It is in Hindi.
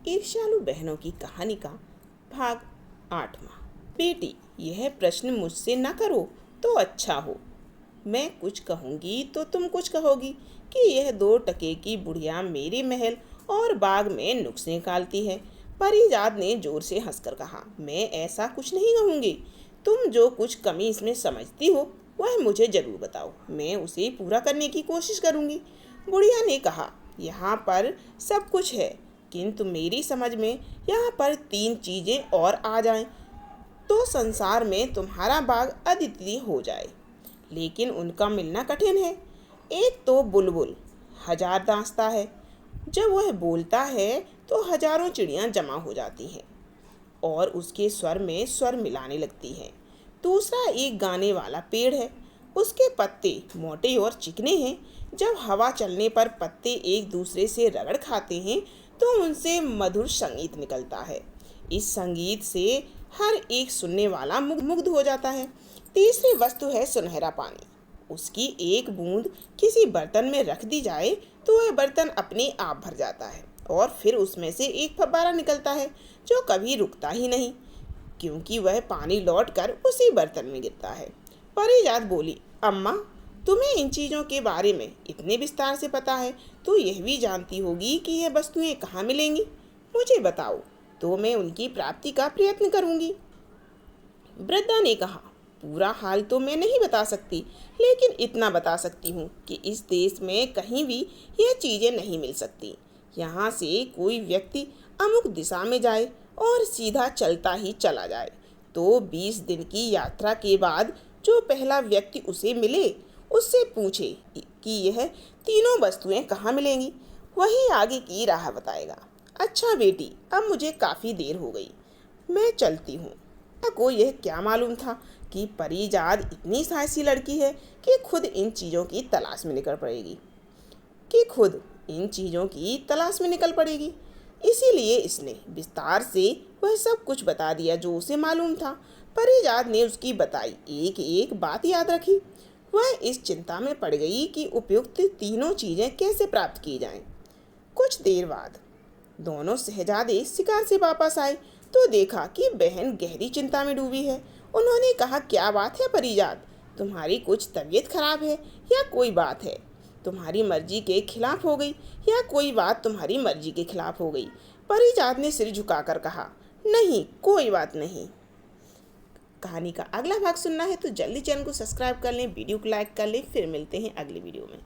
ईर्ष्यालु बहनों की कहानी का भाग 8वां। बेटी, यह प्रश्न मुझसे न करो तो अच्छा हो। मैं कुछ कहूँगी तो तुम कुछ कहोगी कि यह 2 टके की बुढ़िया मेरे महल और बाग में नुक्स निकालती है। परिजात ने जोर से हंसकर कहा, मैं ऐसा कुछ नहीं कहूँगी। तुम जो कुछ कमी इसमें समझती हो वह मुझे जरूर बताओ, मैं उसे पूरा करने की कोशिश करूँगी। बुढ़िया ने कहा, यहाँ पर सब कुछ है, किंतु मेरी समझ में यहाँ पर 3 चीज़ें और आ जाएं तो संसार में तुम्हारा बाग अद्वितीय हो जाए, लेकिन उनका मिलना कठिन है। एक तो बुलबुल 1000 दांसता है, जब वह बोलता है तो हजारों चिड़ियाँ जमा हो जाती हैं और उसके स्वर में स्वर मिलाने लगती हैं। दूसरा एक गाने वाला पेड़ है, उसके पत्ते मोटे और चिकने हैं। जब हवा चलने पर पत्ते एक दूसरे से रगड़ खाते हैं तो उनसे मधुर संगीत निकलता है। इस संगीत से हर एक सुनने वाला मुग्ध हो जाता है। तीसरी वस्तु है सुनहरा पानी, उसकी एक बूंद किसी बर्तन में रख दी जाए तो वह बर्तन अपने आप भर जाता है और फिर उसमें से एक फव्वारा निकलता है जो कभी रुकता ही नहीं, क्योंकि वह पानी लौटकर उसी बर्तन में गिरता है। परिजात बोली, अम्मा, तुम्हें इन चीज़ों के बारे में इतने विस्तार से पता है तो यह भी जानती होगी कि यह वस्तुएं कहाँ मिलेंगी। मुझे बताओ तो मैं उनकी प्राप्ति का प्रयत्न करूँगी। वृद्धा ने कहा, पूरा हाल तो मैं नहीं बता सकती, लेकिन इतना बता सकती हूँ कि इस देश में कहीं भी यह चीज़ें नहीं मिल सकती। यहाँ से कोई व्यक्ति अमुक दिशा में जाए और सीधा चलता ही चला जाए तो 20 दिन की यात्रा के बाद जो पहला व्यक्ति उसे मिले उससे पूछे कि यह तीनों वस्तुएं कहाँ मिलेंगी, वही आगे की राह बताएगा। अच्छा बेटी, अब मुझे काफ़ी देर हो गई, मैं चलती हूँ। को यह क्या मालूम था कि परिजात इतनी साहसी लड़की है कि खुद इन चीज़ों की तलाश में निकल पड़ेगी। इसीलिए इसने विस्तार से वह सब कुछ बता दिया जो उसे मालूम था। परिजात ने उसकी बताई एक एक बात याद रखी। वह इस चिंता में पड़ गई कि उपयुक्त तीनों चीज़ें कैसे प्राप्त की जाएं। कुछ देर बाद दोनों शहजादे शिकार से वापस आए तो देखा कि बहन गहरी चिंता में डूबी है। उन्होंने कहा, क्या बात है परिजात, तुम्हारी कुछ तबीयत खराब है या कोई बात है तुम्हारी मर्जी के खिलाफ हो गई या कोई बात तुम्हारी मर्जी के खिलाफ हो गई? परिजात ने सिर झुकाकर कहा, नहीं, कोई बात नहीं। कहानी का अगला भाग सुनना है तो जल्दी चैनल को सब्सक्राइब कर लें, वीडियो को लाइक कर लें। फिर मिलते हैं अगली वीडियो में।